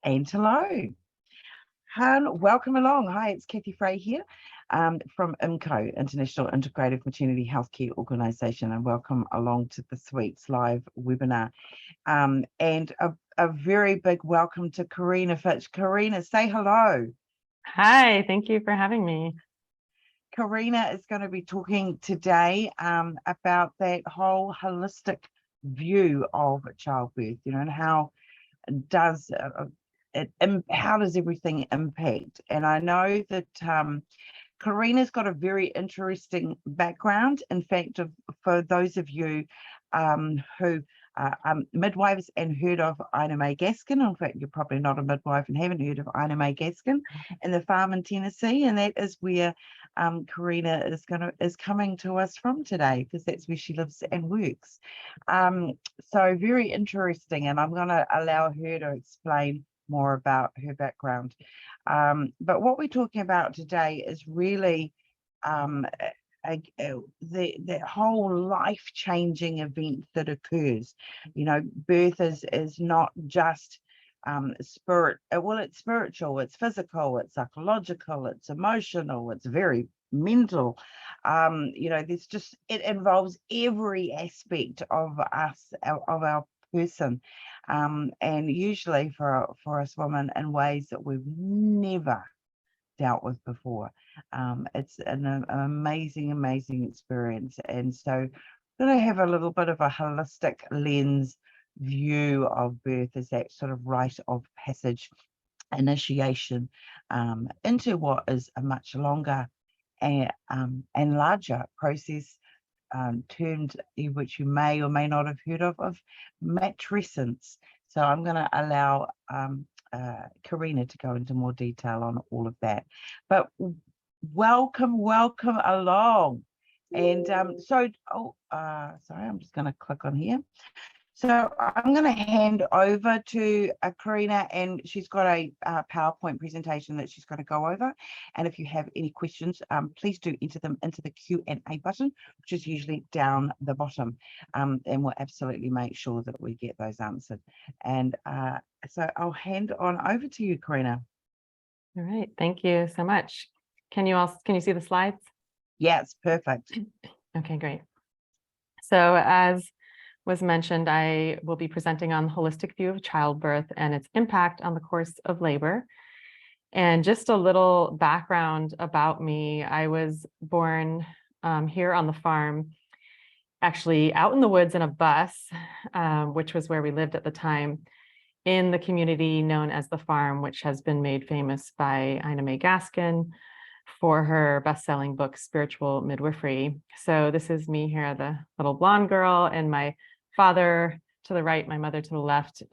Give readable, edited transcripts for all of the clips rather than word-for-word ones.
And hello. Welcome along. Hi, it's Kathy Frey here from IMCO, International Integrative Maternity Healthcare Organisation, and welcome along to this week's live webinar. And a very big welcome to Corina Fitch. Corina, say hello. Hi, thank you for having me. Corina is going to be talking today about that whole holistic view of childbirth, and how does how does everything impact? And I know that Corina's got a very interesting background. In fact, for those of you who are midwives and heard of Ina May Gaskin, in fact, you're probably not a midwife and haven't heard of Ina May Gaskin in the farm in Tennessee, and that is where Corina is coming to us from today, because that's where she lives and works. So very interesting, and I'm going to allow her to explain more about her background. But what we're talking about today is really the whole life-changing event that occurs. Birth is not just spirit. Well, it's spiritual, it's physical, it's psychological, it's emotional, it's very mental. It involves every aspect of us, of our person, and usually for us women in ways that we've never dealt with before. It's an amazing experience, and so I'm going to have a little bit of a holistic lens view of birth as that sort of rite of passage, initiation into what is a much longer and larger process, termed, which you may or may not have heard of matrescence. So I'm going to allow Corina to go into more detail on all of that. But welcome along. And sorry, I'm just going to click on here. So I'm going to hand over to Corina, and she's got a PowerPoint presentation that she's going to go over. And if you have any questions, please do enter them into the Q&A button, which is usually down the bottom. And we'll absolutely make sure that we get those answered. And so I'll hand on over to you, Corina. All right, thank you so much. Can you see the slides? Yes, perfect. Okay, great. So as was mentioned, I will be presenting on the holistic view of childbirth and its impact on the course of labor. And just a little background about me: I was born here on the farm, actually out in the woods in a bus, which was where we lived at the time, in the community known as the farm, which has been made famous by Ina May Gaskin for her best-selling book, Spiritual Midwifery. So this is me here, the little blonde girl, and my father to the right, my mother to the left.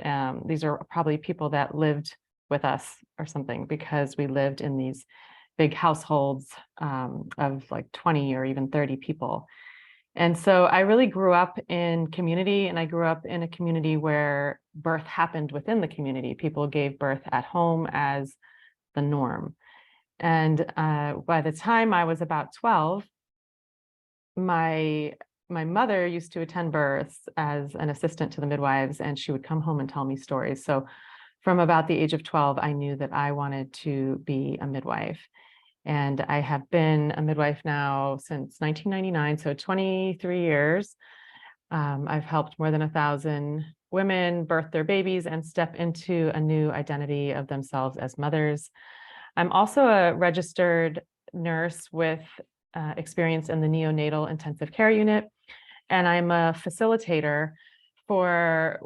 These are probably people that lived with us or something, because we lived in these big households of like 20 or even 30 people. And so I really grew up in community, and I grew up in a community where birth happened within the community. People gave birth at home as the norm. And by the time I was about 12, my mother used to attend births as an assistant to the midwives, and she would come home and tell me stories. So from about the age of 12, I knew that I wanted to be a midwife. And I have been a midwife now since 1999, so 23 years. I've helped more than 1,000 women birth their babies and step into a new identity of themselves as mothers. I'm also a registered nurse with experience in the neonatal intensive care unit, and I'm a facilitator for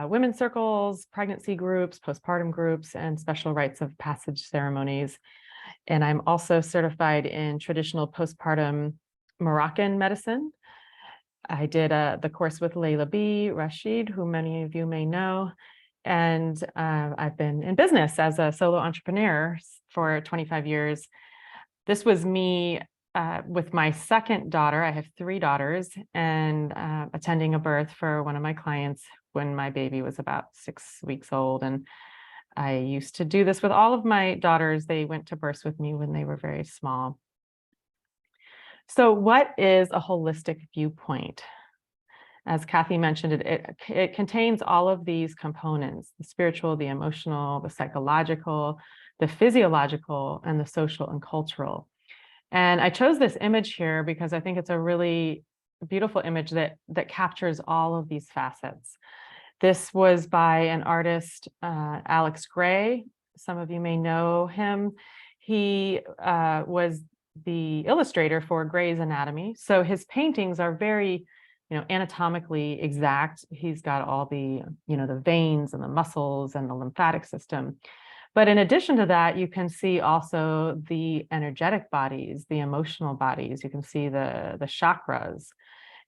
women's circles, pregnancy groups, postpartum groups, and special rites of passage ceremonies. And I'm also certified in traditional postpartum Moroccan medicine. I did the course with Layla B. Rashid, who many of you may know. And I've been in business as a solo entrepreneur for 25 years. This was me with my second daughter. I have 3 daughters, and attending a birth for one of my clients when my baby was about 6 weeks old. And I used to do this with all of my daughters. They went to births with me when they were very small. So what is a holistic viewpoint? as Kathy mentioned, it contains all of these components: the spiritual, the emotional, the psychological, the physiological, and the social and cultural. And I chose this image here because I think it's a really beautiful image that captures all of these facets. This was by an artist, Alex Gray. Some of you may know him. He was the illustrator for Gray's Anatomy. So his paintings are very, anatomically exact. He's got all the, the veins and the muscles and the lymphatic system. But in addition to that, you can see also the energetic bodies, the emotional bodies. You can see the chakras.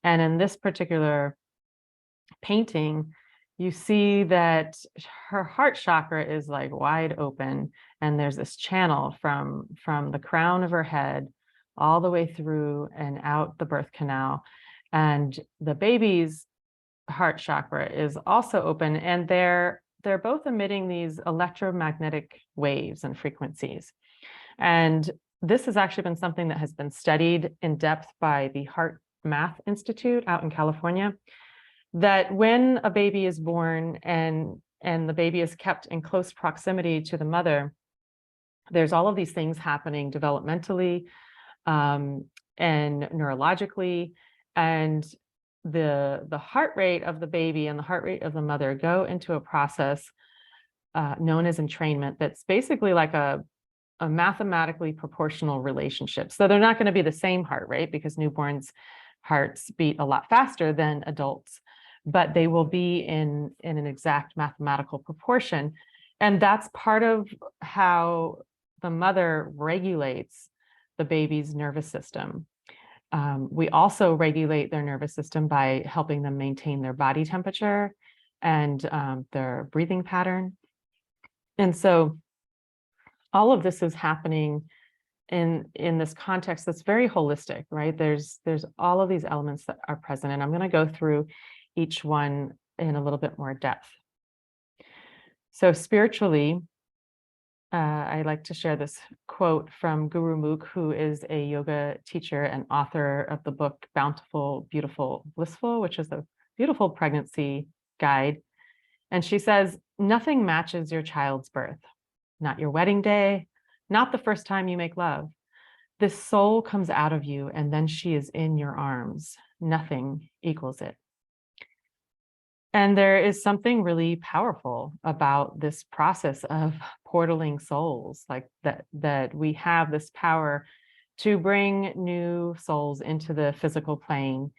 And in this particular painting, you see that her heart chakra is like wide open, and there's this channel from the crown of her head all the way through and out the birth canal. And the baby's heart chakra is also open, and they're both emitting these electromagnetic waves and frequencies. And this has actually been something that has been studied in depth by the Heart Math Institute out in California, that when a baby is born and the baby is kept in close proximity to the mother, there's all of these things happening developmentally and neurologically, and the heart rate of the baby and the heart rate of the mother go into a process known as entrainment. That's basically like a mathematically proportional relationship. So they're not going to be the same heart rate, because newborns' hearts beat a lot faster than adults, but they will be in an exact mathematical proportion. And that's part of how the mother regulates the baby's nervous system. We also regulate their nervous system by helping them maintain their body temperature and their breathing pattern. And so all of this is happening in this context that's very holistic, right? There's all of these elements that are present, and I'm going to go through each one in a little bit more depth. So spiritually, I like to share this quote from Guru Mukh, who is a yoga teacher and author of the book Bountiful, Beautiful, Blissful, which is a beautiful pregnancy guide. And she says, "Nothing matches your child's birth, not your wedding day, not the first time you make love. This soul comes out of you, and then she is in your arms. Nothing equals it." And there is something really powerful about this process of portaling souls, like that we have this power to bring new souls into the physical plane.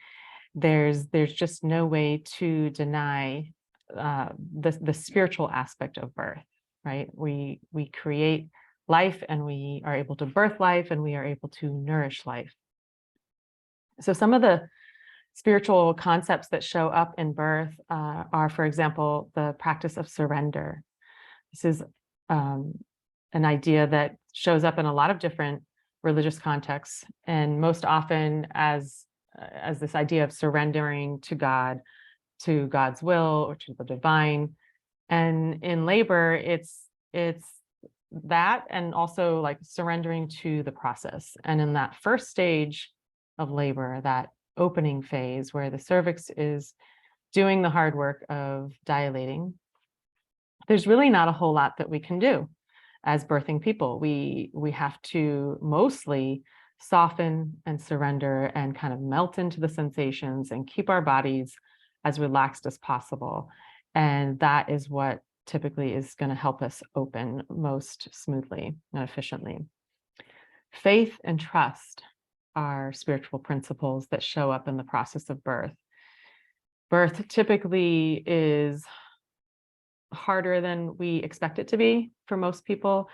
There's just no way to deny the spiritual aspect of birth, right? We create life, and we are able to birth life, and we are able to nourish life. So some of the spiritual concepts that show up in birth are, for example, the practice of surrender. This is an idea that shows up in a lot of different religious contexts, and most often as this idea of surrendering to God, to God's will, or to the divine. And in labor, it's that, and also like surrendering to the process. And in that first stage of labor, that opening phase where the cervix is doing the hard work of dilating, there's really not a whole lot that we can do as birthing people. We have to mostly soften and surrender and kind of melt into the sensations and keep our bodies as relaxed as possible. And that is what typically is going to help us open most smoothly and efficiently. Faith and trust are spiritual principles that show up in the process of birth. Birth typically is harder than we expect it to be for most people,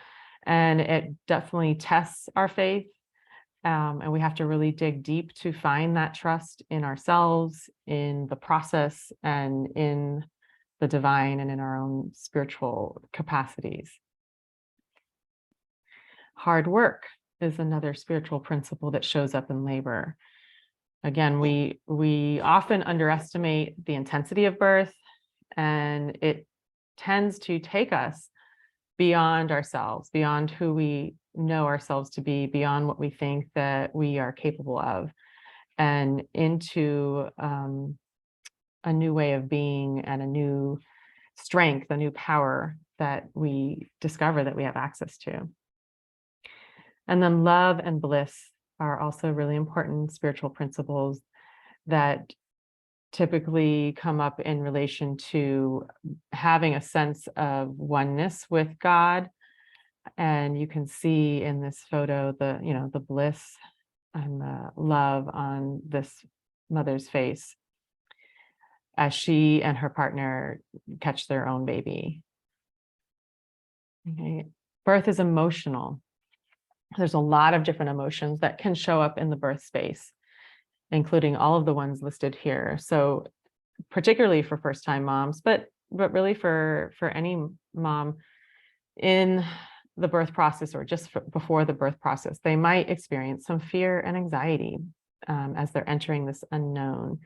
and it definitely tests our faith. And we have to really dig deep to find that trust in ourselves, in the process, and in the divine, and in our own spiritual capacities. Hard work is another spiritual principle that shows up in labor. Again, we often underestimate the intensity of birth, and it tends to take us beyond ourselves, beyond who we know ourselves to be, beyond what we think that we are capable of, and into a new way of being and a new strength, a new power that we discover that we have access to. And then love and bliss are also really important spiritual principles that typically come up in relation to having a sense of oneness with God. And you can see in this photo the bliss and the love on this mother's face as she and her partner catch their own baby. Okay. Birth is emotional. There's a lot of different emotions that can show up in the birth space, including all of the ones listed here. So particularly for first-time moms, but really for any mom in the birth process or just before the birth process, they might experience some fear and anxiety as they're entering this unknown.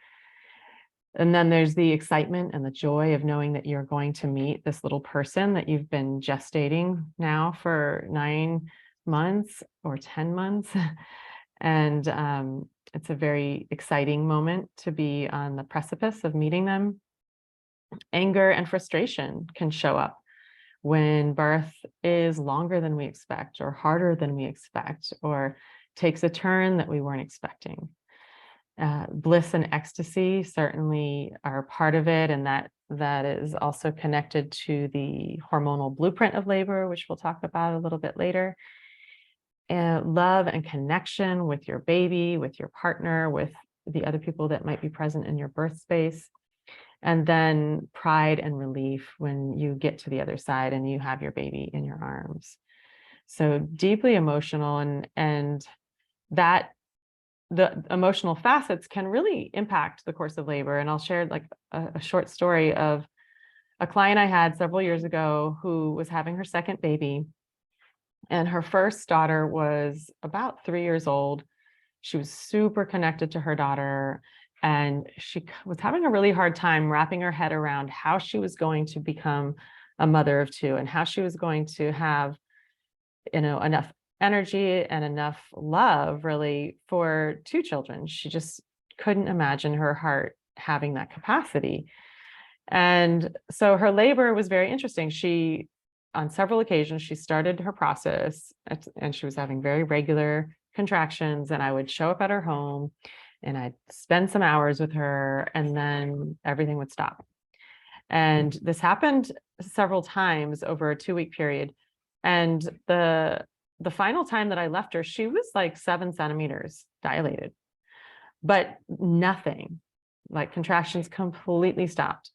And then there's the excitement and the joy of knowing that you're going to meet this little person that you've been gestating now for 9 months or 10 months. And it's a very exciting moment to be on the precipice of meeting them. Anger and frustration can show up when birth is longer than we expect, or harder than we expect, or takes a turn that we weren't expecting. Bliss and ecstasy certainly are part of it, and that is also connected to the hormonal blueprint of labor, which we'll talk about a little bit later. And love and connection with your baby, with your partner, with the other people that might be present in your birth space. And then pride and relief when you get to the other side and you have your baby in your arms. So deeply emotional, and that the emotional facets can really impact the course of labor. And I'll share like a short story of a client I had several years ago who was having her second baby. And her first daughter was about 3 years old. She was super connected to her daughter, and she was having a really hard time wrapping her head around how she was going to become a mother of two and how she was going to have, enough energy and enough love really for 2 children. She just couldn't imagine her heart having that capacity. And so her labor was very interesting. On several occasions, she started her process and she was having very regular contractions, and I would show up at her home and I'd spend some hours with her, and then everything would stop. And this happened several times over a 2-week period. And the final time that I left her, she was like 7 centimeters dilated, but nothing, like contractions completely stopped.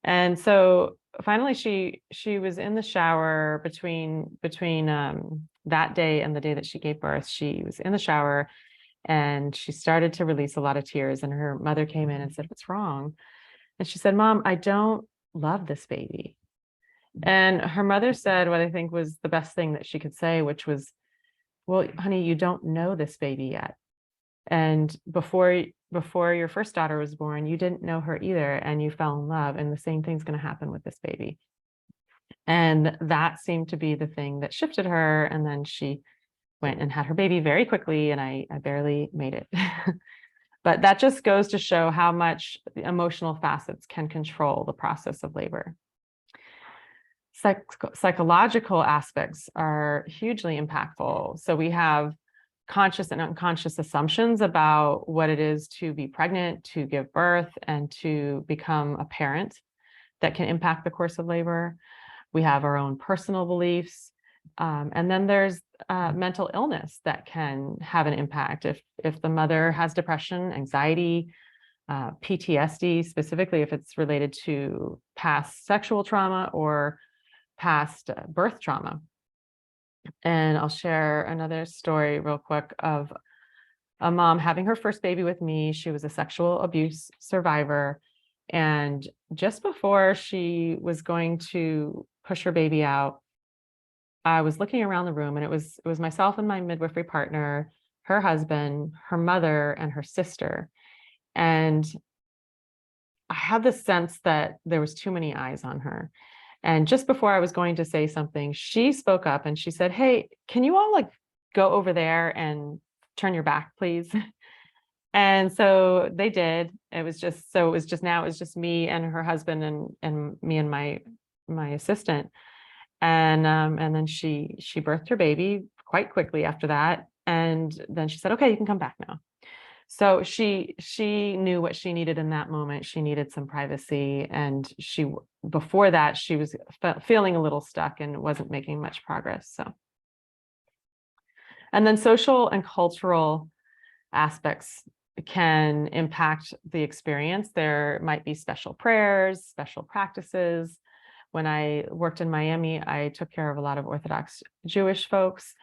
And so finally she was in the shower between that day and the day that she gave birth. She was in the shower and she started to release a lot of tears, and her mother came in and said, "What's wrong?" And she said, "Mom, I don't love this baby." And her mother said what I think was the best thing that she could say, which was, "Well, honey, you don't know this baby yet. And before your first daughter was born, you didn't know her either, and you fell in love, and the same thing's going to happen with this baby." And that seemed to be the thing that shifted her. And then she went and had her baby very quickly, and I barely made it. But that just goes to show how much the emotional facets can control the process of labor. Psychological aspects are hugely impactful. So we have conscious and unconscious assumptions about what it is to be pregnant, to give birth, and to become a parent that can impact the course of labor. We have our own personal beliefs. And then there's mental illness that can have an impact. If the mother has depression, anxiety, PTSD, specifically if it's related to past sexual trauma or past birth trauma. And I'll share another story real quick of a mom having her first baby with me. She was a sexual abuse survivor. And just before she was going to push her baby out, I was looking around the room, and it was myself and my midwifery partner, her husband, her mother, and her sister. And I had this sense that there was too many eyes on her. And just before I was going to say something, she spoke up and she said, "Hey, can you all like go over there and turn your back, please?" And so they did. It was just me and her husband and me and my assistant. And then she birthed her baby quite quickly after that. And then she said, okay, you can come back now. So she knew what she needed in that moment. She needed some privacy. And before that, she was feeling a little stuck and wasn't making much progress. So, and then social and cultural aspects can impact the experience. There might be special prayers, special practices. When I worked in Miami, I took care of a lot of Orthodox Jewish folks.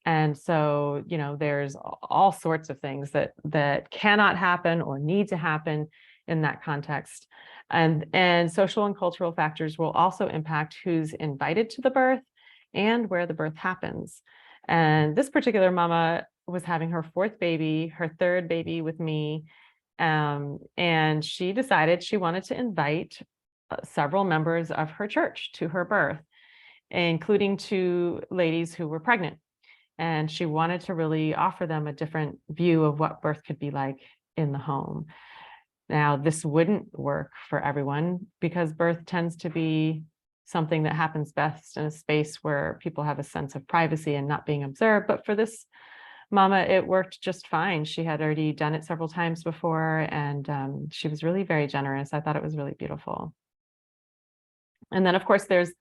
And so, there's all sorts of things that cannot happen or need to happen in that context. And social and cultural factors will also impact who's invited to the birth and where the birth happens. And this particular mama was having her fourth baby, her third baby with me. And she decided she wanted to invite several members of her church to her birth, including 2 ladies who were pregnant. And she wanted to really offer them a different view of what birth could be like in the home. Now, this wouldn't work for everyone because birth tends to be something that happens best in a space where people have a sense of privacy and not being observed. But for this mama, it worked just fine. She had already done it several times before, and she was really very generous. I thought it was really beautiful. And then, of course, there's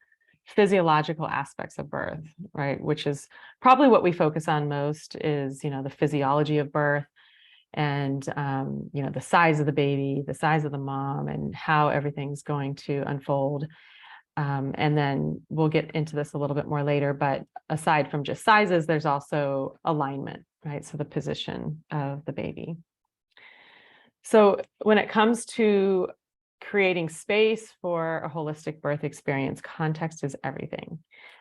physiological aspects of birth, right? Which is probably what we focus on most is, the physiology of birth and, the size of the baby, the size of the mom, and how everything's going to unfold. And then we'll get into this a little bit more later, but aside from just sizes, there's also alignment, right? So the position of the baby. So when it comes to creating space for a holistic birth experience, context is everything.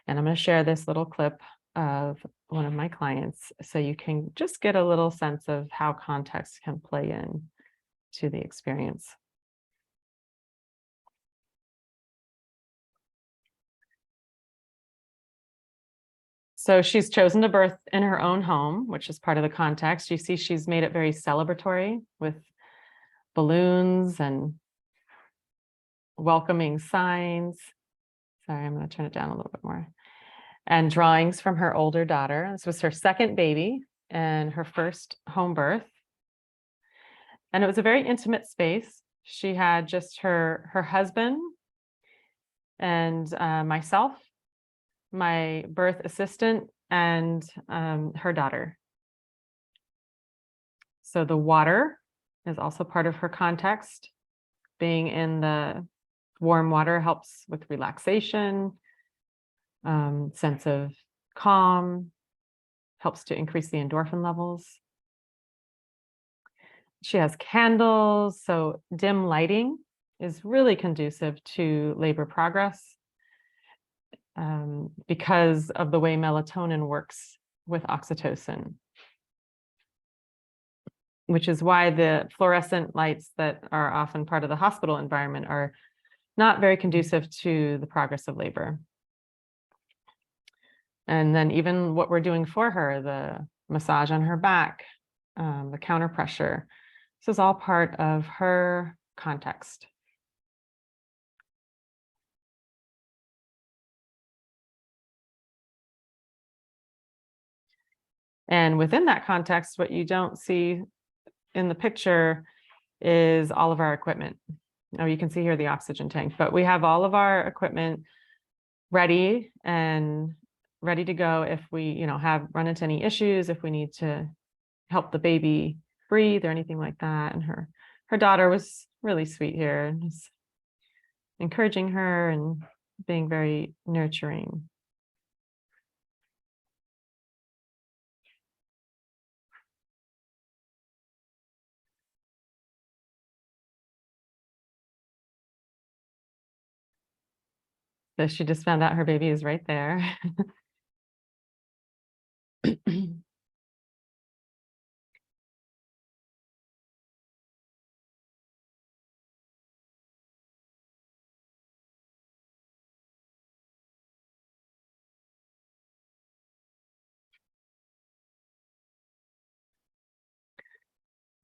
And I'm going to share this little clip of one of my clients so you can just get a little sense of how context can play in to the experience. So she's chosen to birth in her own home, which is part of the context. You see, she's made it very celebratory with balloons and welcoming signs. Sorry, I'm going to turn it down a little bit more. And drawings from her older daughter. This was her second baby and her first home birth. And it was a very intimate space. She had just her husband and myself, my birth assistant, and her daughter. So the water is also part of her context. Being in the warm water helps with relaxation, sense of calm, helps to increase the endorphin levels. She has candles, so dim lighting is really conducive to labor progress because of the way melatonin works with oxytocin, which is why the fluorescent lights that are often part of the hospital environment are not very conducive to the progress of labor. And then even what we're doing for her, the massage on her back, the counter pressure, this is all part of her context. And within that context, what you don't see in the picture is all of our equipment. Now you can see here the oxygen tank, but we have all of our equipment ready to go if we, have run into any issues, if we need to help the baby breathe or anything like that. And her daughter was really sweet here and just encouraging her and being very nurturing. So she just found out her baby is right there.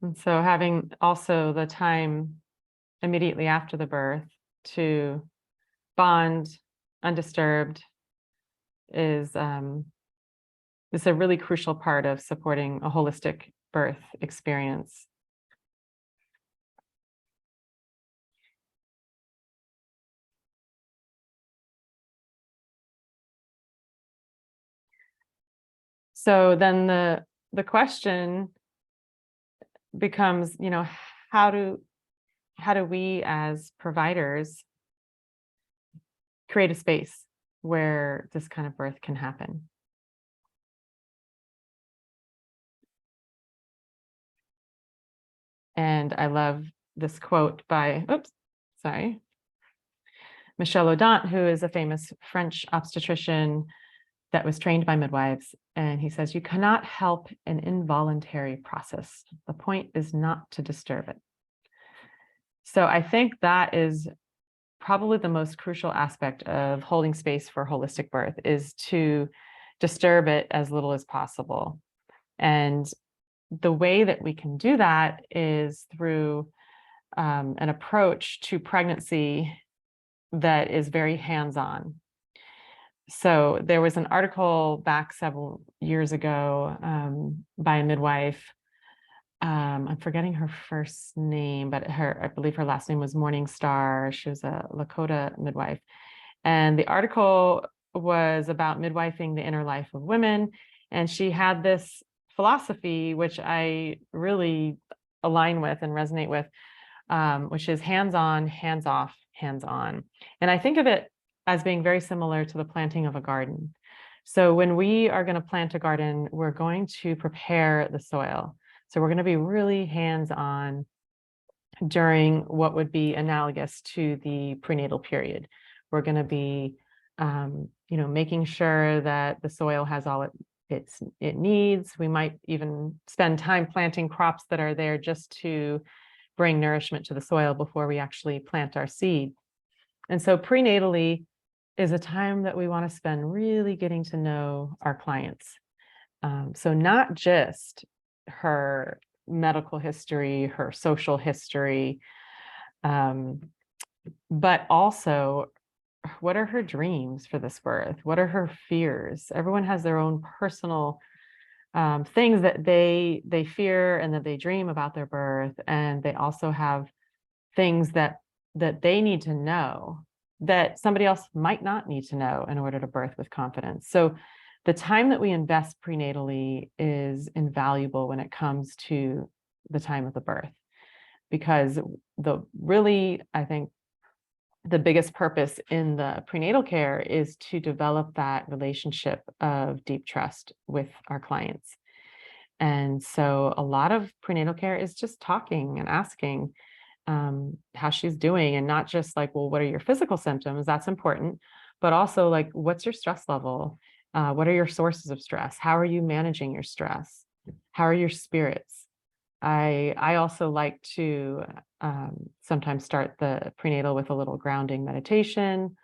And so having also the time immediately after the birth to bond undisturbed is a really crucial part of supporting a holistic birth experience. So then the question becomes, how do we as providers create a space where this kind of birth can happen? And I love this quote by, Michel Audant, who is a famous French obstetrician that was trained by midwives. And he says, you cannot help an involuntary process. The point is not to disturb it. So I think that is probably the most crucial aspect of holding space for holistic birth, is to disturb it as little as possible. And the way that we can do that is through an approach to pregnancy that is very hands-on. So there was an article back several years ago by a midwife. I'm forgetting her first name, but I believe her last name was Morningstar. She was a Lakota midwife. And the article was about midwifing the inner life of women. And she had this philosophy, which I really align with and resonate with, which is hands-on, hands-off, hands-on. And I think of it as being very similar to the planting of a garden. So when we are going to plant a garden, we're going to prepare the soil. So we're going to be really hands-on during what would be analogous to the prenatal period. We're going to be, making sure that the soil has all it needs. We might even spend time planting crops that are there just to bring nourishment to the soil before we actually plant our seed. And so prenatally is a time that we want to spend really getting to know our clients. So not just her medical history, her social history, but also what are her dreams for this birth? What are her fears? Everyone has their own personal things that they fear and that they dream about their birth, and they also have things that they need to know that somebody else might not need to know in order to birth with confidence. So the time that we invest prenatally is invaluable when it comes to the time of the birth, because I think the biggest purpose in the prenatal care is to develop that relationship of deep trust with our clients. And so a lot of prenatal care is just talking and asking how she's doing, and not just like, well, what are your physical symptoms? That's important, but also like, what's your stress level? What are your sources of stress? How are you managing your stress? How are your spirits? I also like to sometimes start the prenatal with a little grounding meditation,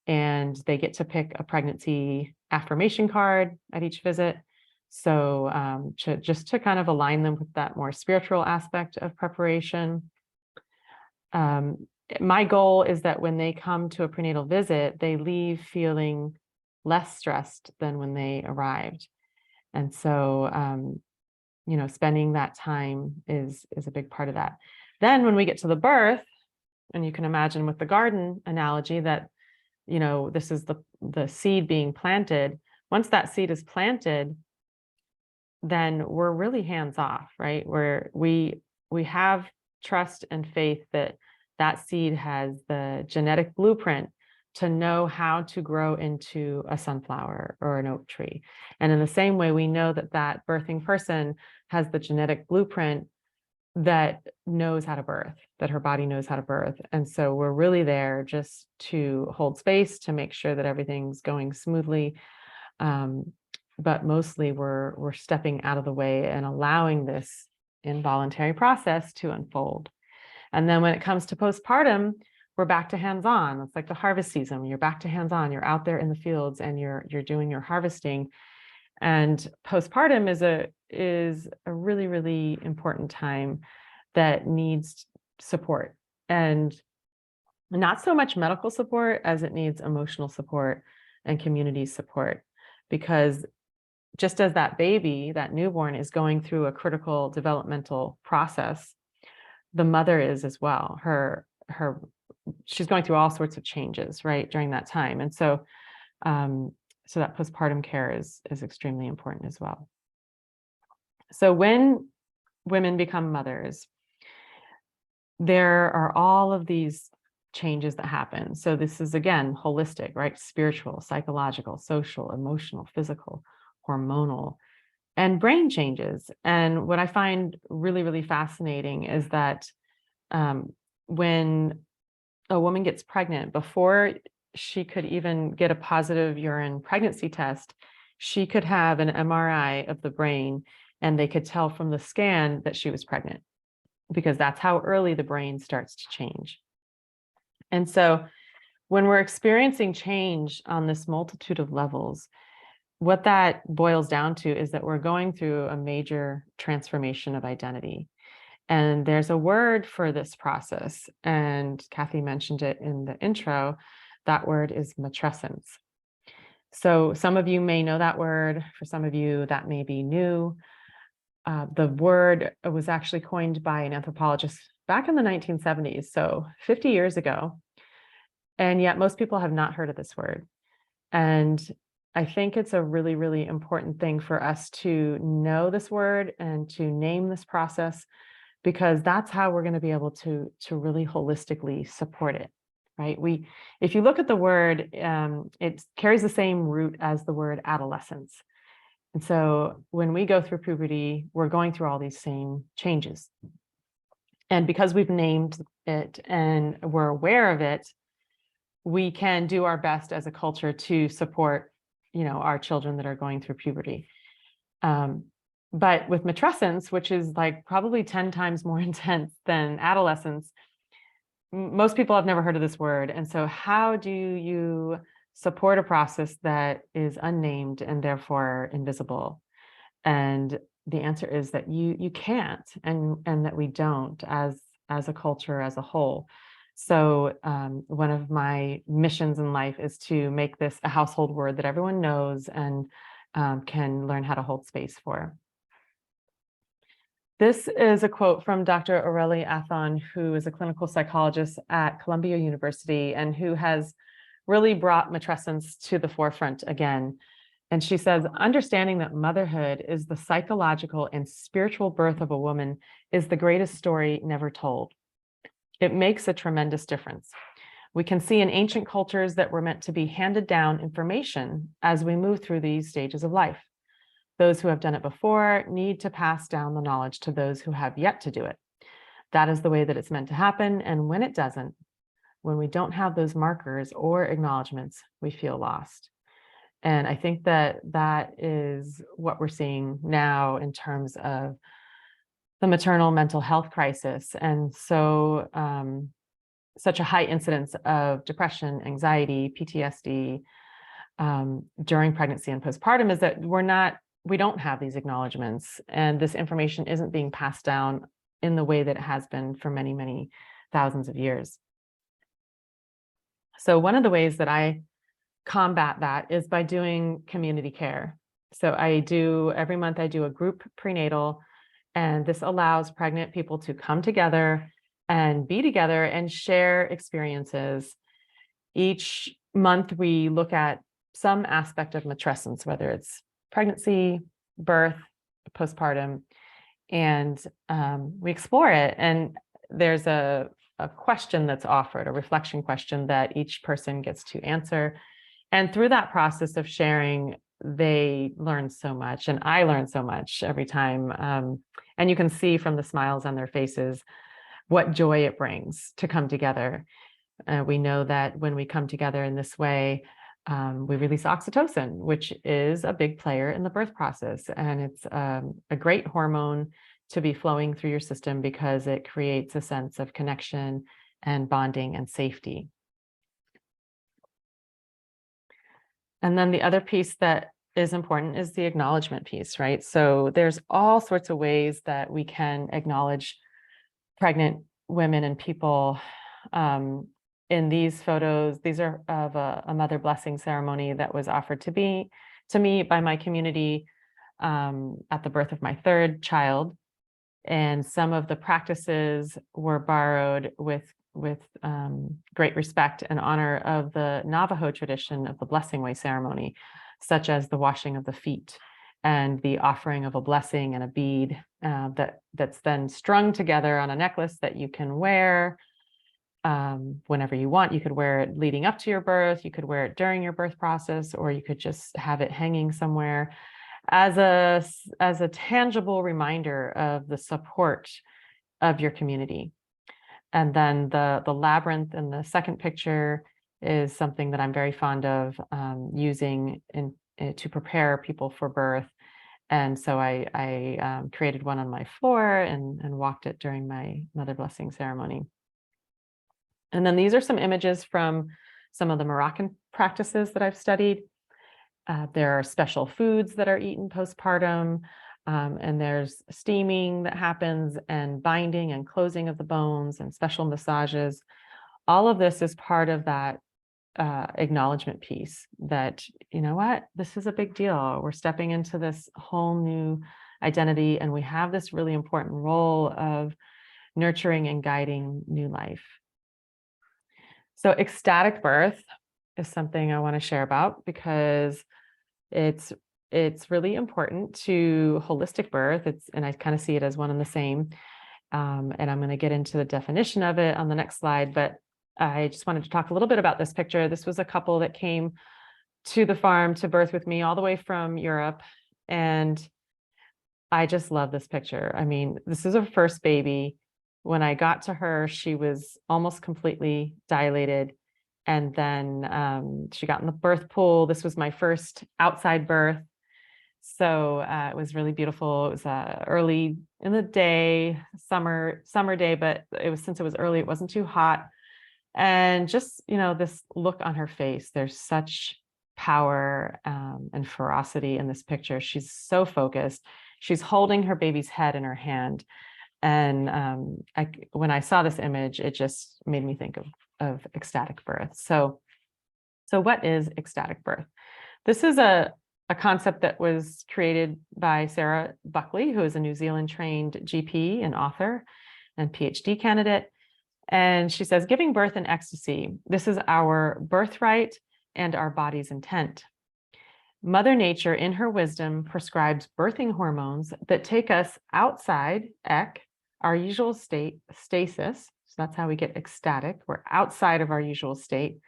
and they get to pick a pregnancy affirmation card at each visit. So just to kind of align them with that more spiritual aspect of preparation. My goal is that when they come to a prenatal visit, they leave feeling less stressed than when they arrived. And so, spending that time is a big part of that. Then when we get to the birth, and you can imagine with the garden analogy that, this is the seed being planted. Once that seed is planted, then we're really hands off, right? Where we have trust and faith that seed has the genetic blueprint to know how to grow into a sunflower or an oak tree. And in the same way, we know that birthing person has the genetic blueprint that knows how to birth, that her body knows how to birth. And so we're really there just to hold space, to make sure that everything's going smoothly. But mostly we're stepping out of the way and allowing this involuntary process to unfold. And then when it comes to postpartum, we're back to hands-on. It's like the harvest season. You're back to hands-on. You're out there in the fields and you're doing your harvesting. And postpartum is a really, really important time that needs support, and not so much medical support as it needs emotional support and community support. Because just as that baby, that newborn, is going through a critical developmental process, the mother is as well. She's going through all sorts of changes, right, during that time. And so so that postpartum care is extremely important as well. So when women become mothers, there are all of these changes that happen. So this is, again, holistic, right? Spiritual, psychological, social, emotional, physical, hormonal, and brain changes. And what I find really, really fascinating is that when a woman gets pregnant, before she could even get a positive urine pregnancy test, she could have an MRI of the brain, and they could tell from the scan that she was pregnant, because that's how early the brain starts to change. And so when we're experiencing change on this multitude of levels, what that boils down to is that we're going through a major transformation of identity. And there's a word for this process, and Kathy mentioned it in the intro. That word is matrescence. So some of you may know that word. For some of you, that may be new. The word was actually coined by an anthropologist back in the 1970s, so 50 years ago. And yet most people have not heard of this word. And I think it's a really, really important thing for us to know this word and to name this process, because that's how we're going to be able to really holistically support it, right? If you look at the word, it carries the same root as the word adolescence. And so when we go through puberty, we're going through all these same changes. And because we've named it and we're aware of it, we can do our best as a culture to support, our children that are going through puberty. But with matrescence, which is like probably 10 times more intense than adolescence, most people have never heard of this word. And so how do you support a process that is unnamed and therefore invisible? And the answer is that you can't, and that we don't as a culture as a whole. So one of my missions in life is to make this a household word that everyone knows and can learn how to hold space for. This is a quote from Dr. Aurelie Athon, who is a clinical psychologist at Columbia University and who has really brought matrescence to the forefront again. And she says, understanding that motherhood is the psychological and spiritual birth of a woman is the greatest story never told. It makes a tremendous difference. We can see in ancient cultures that were meant to be handed down information as we move through these stages of life. Those who have done it before need to pass down the knowledge to those who have yet to do it. That is the way that it's meant to happen. And when it doesn't, when we don't have those markers or acknowledgements, we feel lost. And I think that is what we're seeing now in terms of the maternal mental health crisis. And so such a high incidence of depression, anxiety, PTSD during pregnancy and postpartum is that we don't have these acknowledgements, and this information isn't being passed down in the way that it has been for many, many thousands of years. So one of the ways that I combat that is by doing community care. So every month I do a group prenatal, and this allows pregnant people to come together and be together and share experiences. Each month we look at some aspect of matrescence, whether it's pregnancy, birth, postpartum, and we explore it. And there's a question that's offered, a reflection question that each person gets to answer. And through that process of sharing, they learn so much, and I learn so much every time. And you can see from the smiles on their faces what joy it brings to come together. We know that when we come together in this way, we release oxytocin, which is a big player in the birth process. And it's a great hormone to be flowing through your system because it creates a sense of connection and bonding and safety. And then the other piece that is important is the acknowledgement piece, right? So there's all sorts of ways that we can acknowledge pregnant women and people. In these photos, these are of a mother blessing ceremony that was offered to me by my community at the birth of my third child. And some of the practices were borrowed with great respect and honor of the Navajo tradition of the blessing way ceremony, such as the washing of the feet and the offering of a blessing and a bead that's then strung together on a necklace that you can wear whenever you want. You could wear it leading up to your birth, you could wear it during your birth process, or you could just have it hanging somewhere as a tangible reminder of the support of your community. And then the labyrinth in the second picture is something that I'm very fond of using to prepare people for birth. And so I created one on my floor and walked it during my mother blessing ceremony. And then these are some images from some of the Moroccan practices that I've studied. There are special foods that are eaten postpartum, and there's steaming that happens, and binding and closing of the bones, and special massages. All of this is part of that acknowledgement piece that, you know what, this is a big deal. We're stepping into this whole new identity, and we have this really important role of nurturing and guiding new life. So ecstatic birth is something I want to share about because it's really important to holistic birth. And I kind of see it as one and the same. And I'm going to get into the definition of it on the next slide, but I just wanted to talk a little bit about this picture. This was a couple that came to the farm to birth with me all the way from Europe. And I just love this picture. I mean, this is her first baby. When I got to her, she was almost completely dilated. And then she got in the birth pool. This was my first outside birth. So it was really beautiful. It was early in the day, summer day, but since it was early, it wasn't too hot. And just, this look on her face, there's such power and ferocity in this picture. She's so focused. She's holding her baby's head in her hand. And when I saw this image, it just made me think of ecstatic birth. So what is ecstatic birth? This is a concept that was created by Sarah Buckley, who is a New Zealand trained GP and author and PhD candidate. And she says, giving birth in ecstasy, this is our birthright and our body's intent. Mother Nature, in her wisdom, prescribes birthing hormones that take us outside, our usual state, stasis. So that's how we get ecstatic. We're outside of our usual state,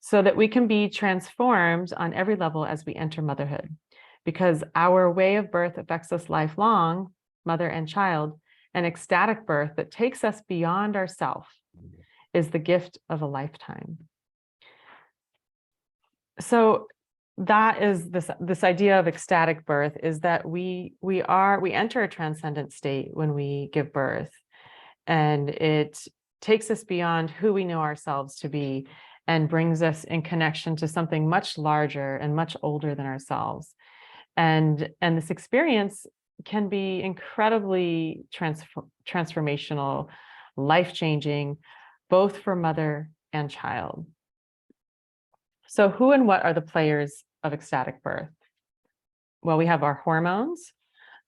so that we can be transformed on every level as we enter motherhood. Because our way of birth affects us lifelong, mother and child. An ecstatic birth that takes us beyond ourself is the gift of a lifetime. So that is this idea of ecstatic birth, is that we enter a transcendent state when we give birth, and it takes us beyond who we know ourselves to be and brings us in connection to something much larger and much older than ourselves. And this experience can be incredibly transformational, life-changing, both for mother and child. So who and what are the players of ecstatic birth? Well, we have our hormones,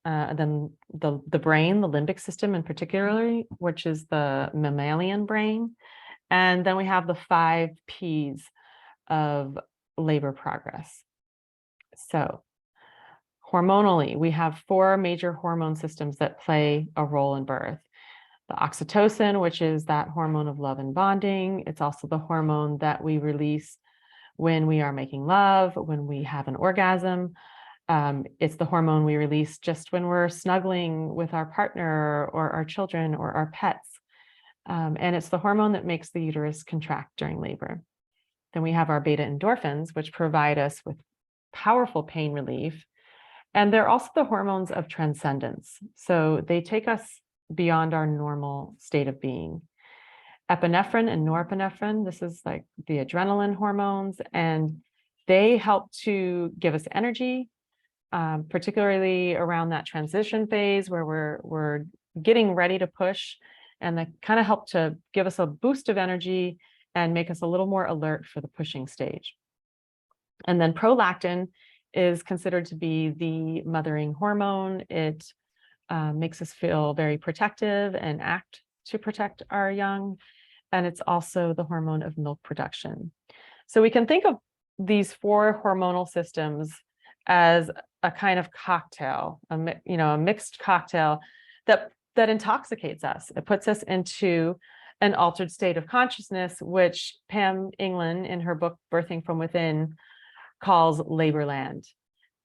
then the brain, the limbic system in particular, which is the mammalian brain. And then we have the 5 Ps of labor progress. So hormonally, we have 4 major hormone systems that play a role in birth. The oxytocin, which is that hormone of love and bonding. It's also the hormone that we release when we are making love, when we have an orgasm. It's the hormone we release just when we're snuggling with our partner or our children or our pets. And it's the hormone that makes the uterus contract during labor. Then we have our beta endorphins, which provide us with powerful pain relief. And they're also the hormones of transcendence. So they take us beyond our normal state of being. Epinephrine and norepinephrine, this is like the adrenaline hormones, and they help to give us energy particularly around that transition phase where we're getting ready to push, and that kind of help to give us a boost of energy and make us a little more alert for the pushing stage. And then prolactin is considered to be the mothering hormone. It makes us feel very protective and act to protect our young. And it's also the hormone of milk production. So we can think of these 4 hormonal systems as a kind of cocktail, a mixed cocktail that intoxicates us. It puts us into an altered state of consciousness, which Pam England in her book, Birthing from Within, calls Laborland.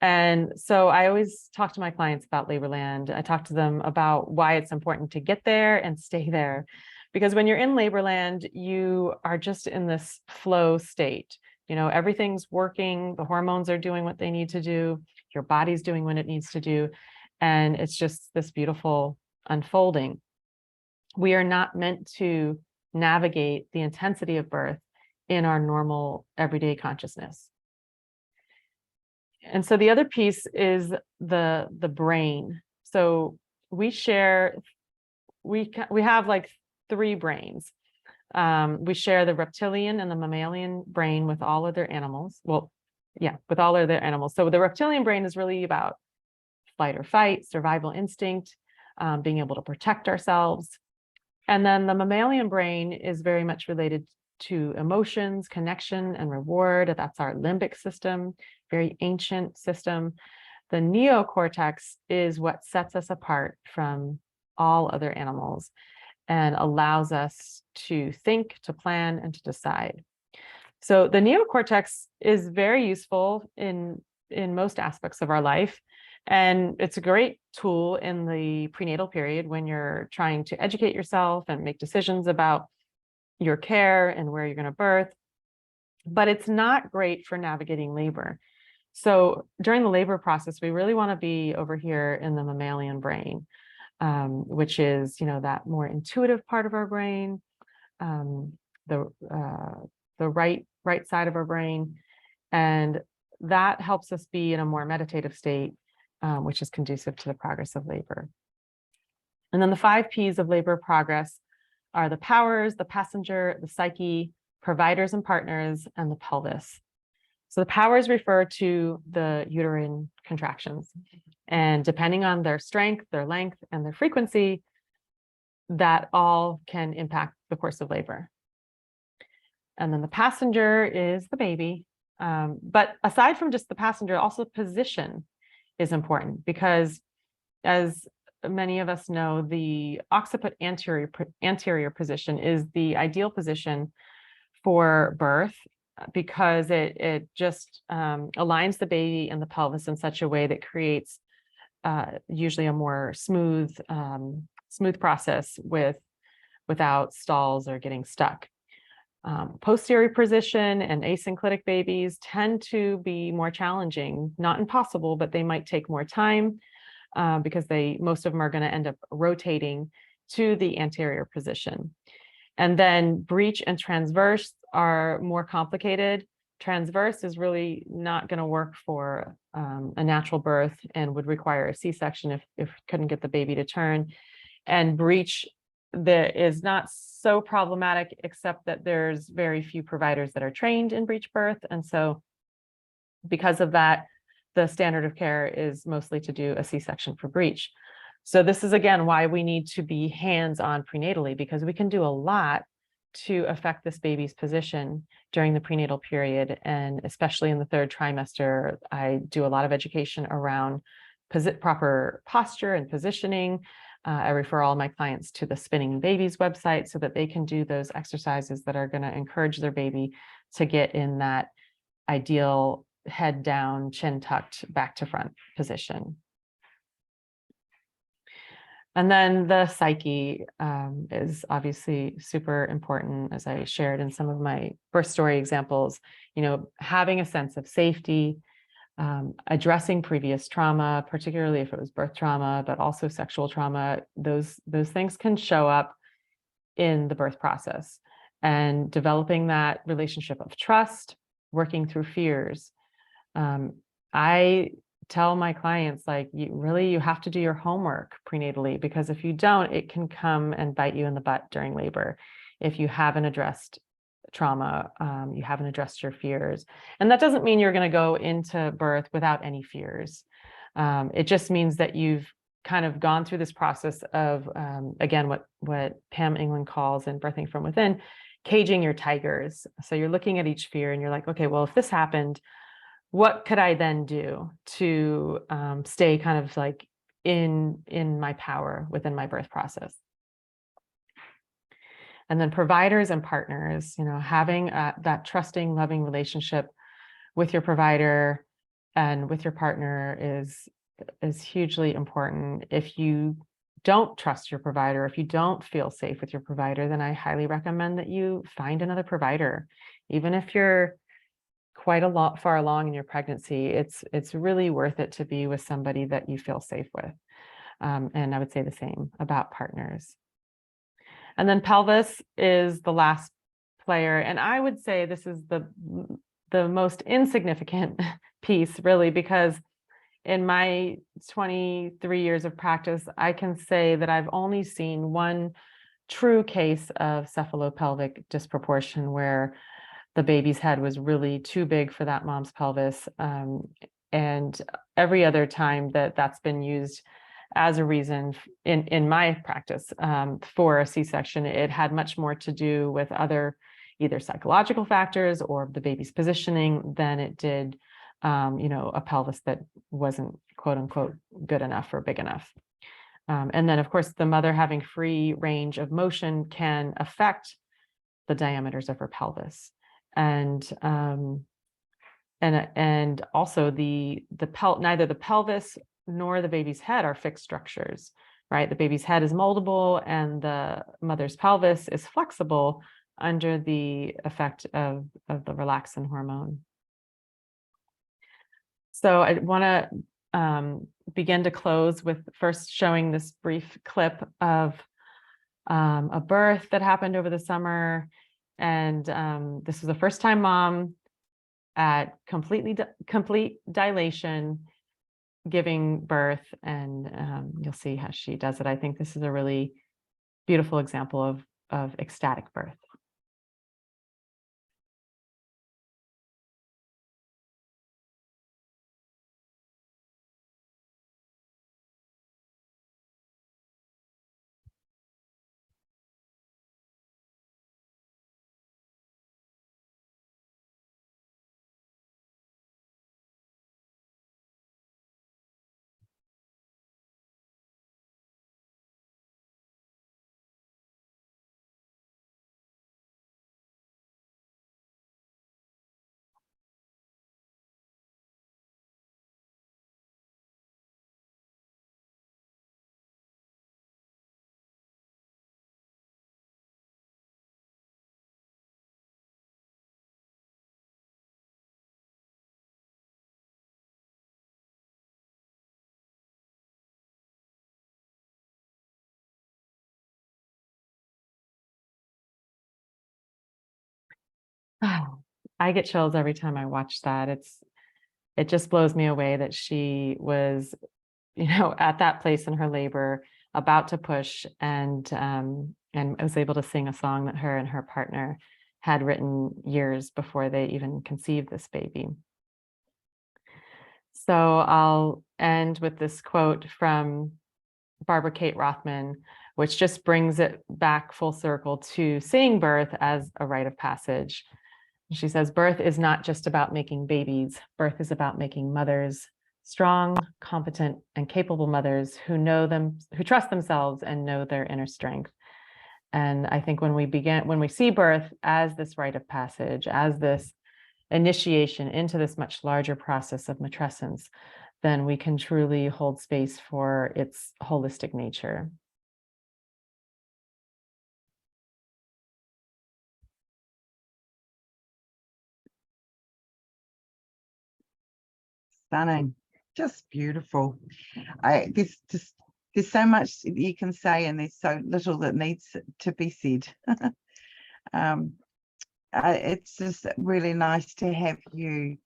And so I always talk to my clients about Laborland. I talk to them about why it's important to get there and stay there. Because when you're in Laborland, you are just in this flow state. Everything's working, the hormones are doing what they need to do, your body's doing what it needs to do. And it's just this beautiful unfolding. We are not meant to navigate the intensity of birth in our normal everyday consciousness. And so the other piece is the brain. So we have like 3 brains. We share the reptilian and the mammalian brain with all other animals. Well, yeah, with all other animals. So the reptilian brain is really about flight or fight, survival instinct, being able to protect ourselves. And then the mammalian brain is very much related to emotions, connection, and reward. That's our limbic system, very ancient system. The neocortex is what sets us apart from all other animals and allows us to think, to plan, and to decide. So the neocortex is very useful in most aspects of our life. And it's a great tool in the prenatal period when you're trying to educate yourself and make decisions about your care and where you're going to birth. But it's not great for navigating labor. So during the labor process, we really want to be over here in the mammalian brain, which is, that more intuitive part of our brain, the right side of our brain. And that helps us be in a more meditative state, which is conducive to the progress of labor. And then the 5 P's of labor progress are the powers, the passenger, the psyche, providers and partners, and the pelvis. So the powers refer to the uterine contractions. And depending on their strength, their length, and their frequency, that all can impact the course of labor. And then the passenger is the baby. But aside from just the passenger, also position is important because, as many of us know, the occiput anterior position is the ideal position for birth because it just aligns the baby and the pelvis in such a way that creates usually a more smooth process without stalls or getting stuck. Posterior position and asynclitic babies tend to be more challenging, not impossible, but they might take more time because most of them are going to end up rotating to the anterior position. And then breech and transverse are more complicated. Transverse is really not going to work for a natural birth and would require a C-section if couldn't get the baby to turn. And breech that is not so problematic, except that there's very few providers that are trained in breech birth. And so because of that, the standard of care is mostly to do a C-section for breech. So this is, again, why we need to be hands-on prenatally, because we can do a lot to affect this baby's position during the prenatal period. And especially in the 3rd trimester, I do a lot of education around proper posture and positioning. I refer all my clients to the Spinning Babies website so that they can do those exercises that are going to encourage their baby to get in that ideal head down, chin tucked, back to front position. And then the psyche is obviously super important, as I shared in some of my birth story examples. Having a sense of safety, addressing previous trauma, particularly if it was birth trauma, but also sexual trauma. Those things can show up in the birth process, and developing that relationship of trust, working through fears. I tell my clients, like, you have to do your homework prenatally, because if you don't, it can come and bite you in the butt during labor. If you haven't addressed trauma, you haven't addressed your fears. And that doesn't mean you're going to go into birth without any fears. It just means that you've kind of gone through this process of, again, what Pam England calls in Birthing from Within, caging your tigers. So you're looking at each fear and you're like, okay, well, if this happened, what could I then do to stay kind of like in my power within my birth process? And then providers and partners, having that trusting, loving relationship with your provider and with your partner is hugely important. If you don't trust your provider, if you don't feel safe with your provider, then I highly recommend that you find another provider. Even if you're quite a lot far along in your pregnancy, it's really worth it to be with somebody that you feel safe with. And I would say the same about partners. And then pelvis is the last player. And I would say this is the most insignificant piece, really, because in my 23 years of practice, I can say that I've only seen one true case of cephalopelvic disproportion where the baby's head was really too big for that mom's pelvis. And every other time that's been used as a reason in my practice for a C-section, it had much more to do with other either psychological factors or the baby's positioning than it did, a pelvis that wasn't quote unquote good enough or big enough. And then of course, the mother having free range of motion can affect the diameters of her pelvis. And also neither the pelvis nor the baby's head are fixed structures, right? The baby's head is moldable and the mother's pelvis is flexible under the effect of the relaxin hormone. So I want to begin to close with first showing this brief clip of a birth that happened over the summer. And this was a first-time mom at complete dilation, giving birth, and you'll see how she does it. I think this is a really beautiful example of ecstatic birth. I get chills every time I watch that. It just blows me away that she was, at that place in her labor, about to push, and was able to sing a song that her and her partner had written years before they even conceived this baby. So I'll end with this quote from Barbara Kate Rothman, which just brings it back full circle to seeing birth as a rite of passage. She says, birth is not just about making babies. Birth is about making mothers, strong, competent, and capable mothers who trust themselves and know their inner strength. And I think when we see birth as this rite of passage, as this initiation into this much larger process of matrescence, then we can truly hold space for its holistic nature. Stunning, just beautiful. There's so much you can say, and there's so little that needs to be said. It's just really nice to have you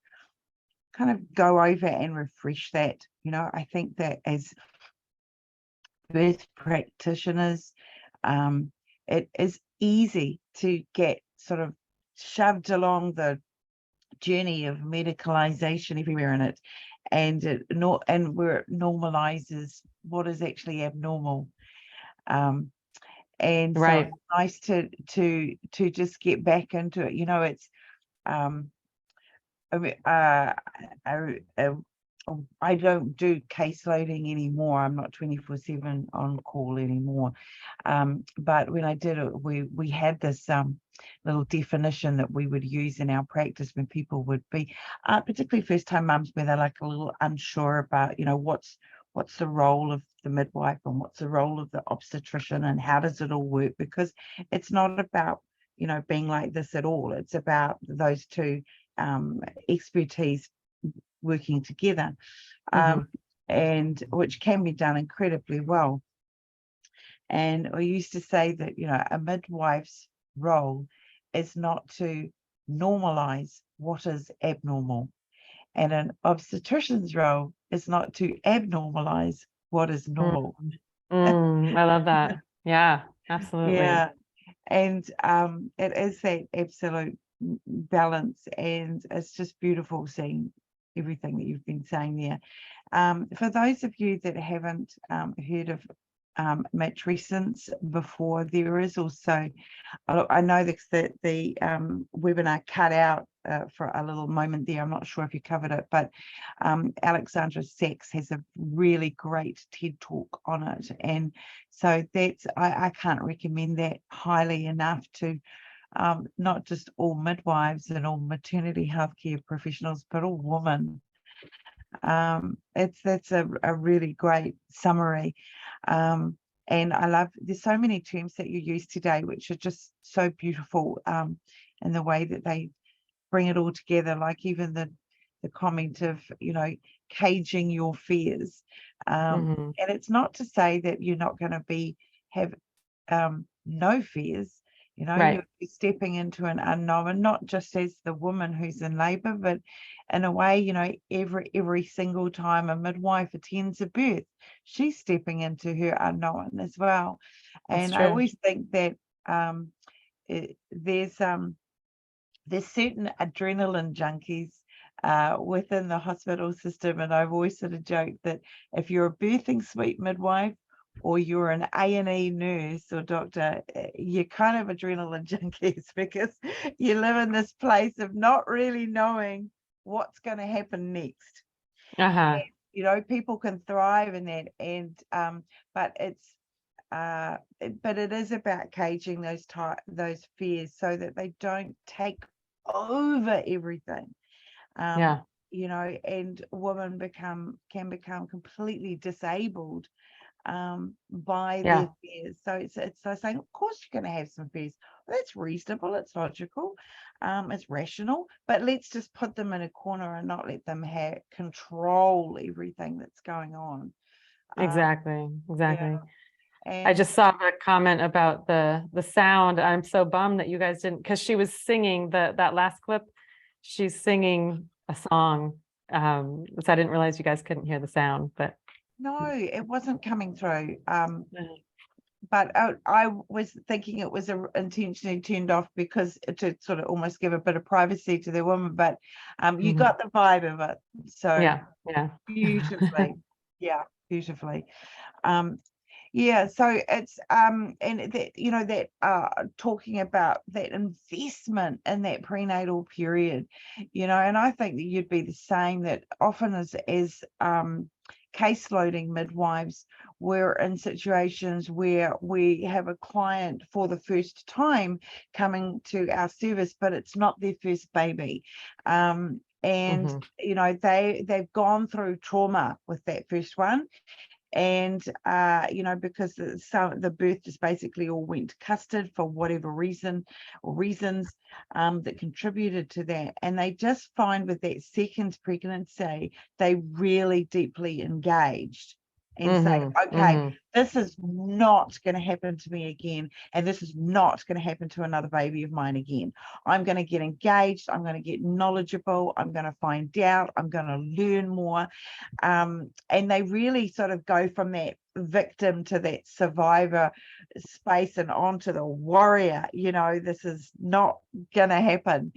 kind of go over and refresh that. I think that as birth practitioners, it is easy to get sort of shoved along the journey of medicalization everywhere in it, and where it normalizes what is actually abnormal. And so Right. it's nice to just get back into it. It's I mean, I don't do caseloading anymore. I'm not 24/7 on call anymore. But when I did it, we had this little definition that we would use in our practice when people would be, particularly first-time mums, where they're like a little unsure about, what's the role of the midwife and what's the role of the obstetrician and how does it all work? Because it's not about, being like this at all. It's about those two expertise working together, and which can be done incredibly well. And we used to say that, a midwife's role is not to normalize what is abnormal, and an obstetrician's role is not to abnormalize what is normal. I love that. Yeah, absolutely. Yeah. And it is that absolute balance, and it's just beautiful seeing everything that you've been saying there. For those of you that haven't heard of matrescence before, there is also, I know that the webinar cut out for a little moment there. I'm not sure if you covered it, but Alexandra Sachs has a really great TED talk on it, and so I can't recommend that highly enough to not just all midwives and all maternity healthcare professionals, but all women. That's a really great summary. And I love, there's so many terms that you use today, which are just so beautiful in the way that they bring it all together, like even the comment of, caging your fears. And it's not to say that you're not going to have no fears. Right. You're stepping into an unknown, not just as the woman who's in labor, but in a way, every single time a midwife attends a birth, she's stepping into her unknown as well. That's And true. I always think that there's certain adrenaline junkies within the hospital system, and I've always sort of joked that if you're a birthing suite midwife or you're an A&E nurse or doctor, you're kind of adrenaline junkies, because you live in this place of not really knowing what's going to happen next. And, people can thrive in that, and but it is about caging those fears so that they don't take over everything. And women can become completely disabled by their fears. So it's so saying, of course you're going to have some fears. Well, that's reasonable, it's logical, it's rational, but let's just put them in a corner and not let them control everything that's going on. Exactly. Yeah. I just saw a comment about the sound. I'm so bummed that you guys didn't, because she was singing that last clip. She's singing a song. So I didn't realize you guys couldn't hear the sound, but no, it wasn't coming through. But I was thinking it was intentionally turned off because to sort of almost give a bit of privacy to the woman. But you got the vibe of it. So yeah. beautifully. Yeah, beautifully. Yeah, so it's and that that talking about that investment in that prenatal period, and I think that you'd be the same, that often as caseloading midwives, we're in situations where we have a client for the first time coming to our service, but it's not their first baby. And they've gone through trauma with that first one, and because the birth just basically all went to custard for whatever reason or reasons that contributed to that, and they just find with that second pregnancy they really deeply engaged, and say, okay, mhm. this is not going to happen to me again, and this is not going to happen to another baby of mine again. I'm going to get engaged, I'm going to get knowledgeable, I'm going to find out, I'm going to learn more. And they really sort of go from that victim to that survivor space and on to the warrior. This is not going to happen.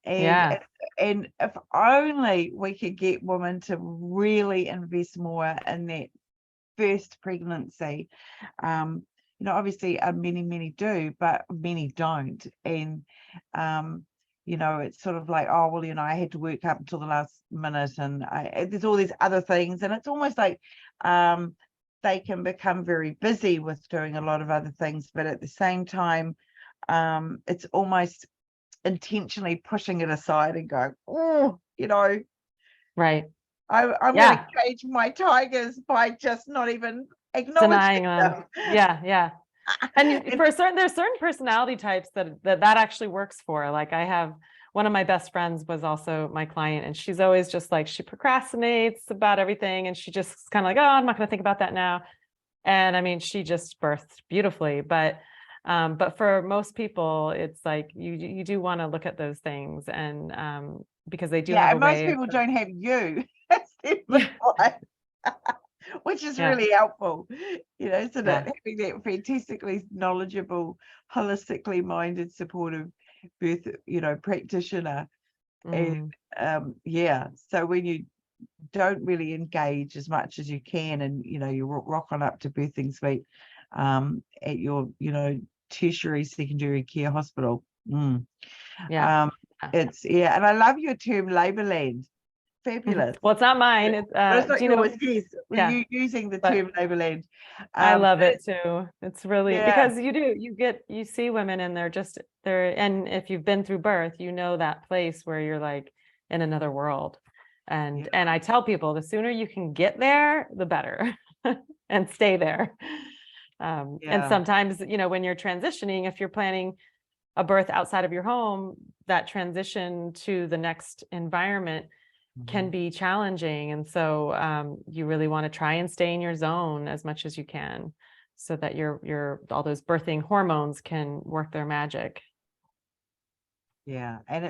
And Yeah, and if only we could get women to really invest more in that first pregnancy. Obviously many do, but many don't. And it's sort of like, oh well, I had to work up until the last minute, and there's all these other things, and it's almost like they can become very busy with doing a lot of other things, but at the same time it's almost intentionally pushing it aside and going, oh, right. I'm going to Yeah, cage my tigers by just not even denying acknowledging them. them. Yeah, yeah. And there's certain personality types that actually works for. Like I have one of my best friends was also my client, and she's always just like, she procrastinates about everything, and she just kind of like, oh, I'm not going to think about that now. And I mean, she just birthed beautifully, but for most people, it's like you do want to look at those things, and because they do Yeah, have a and most way people of, don't have you as their yeah, midwife, which is yeah, really helpful, isn't yeah. it? Having that fantastically knowledgeable, holistically minded, supportive birth, practitioner. And Mm, so when you don't really engage as much as you can, and you rock on up to birthing suite at your tertiary secondary care hospital. yeah. And I love your term labor land. Fabulous. Well, it's not mine. But it's not Do you yours. know? Yes, were Yeah, you using the but term labor land? I love But it too. It's really, yeah, because you see women and and if you've been through birth, that place where you're like in another world. yeah, And I tell people, the sooner you can get there, the better, and stay there. And yeah. sometimes, when you're transitioning, if you're planning a birth outside of your home, that transition to the next environment can Mhm. be challenging. And so you really want to try and stay in your zone as much as you can, so that your all those birthing hormones can work their magic. Yeah, and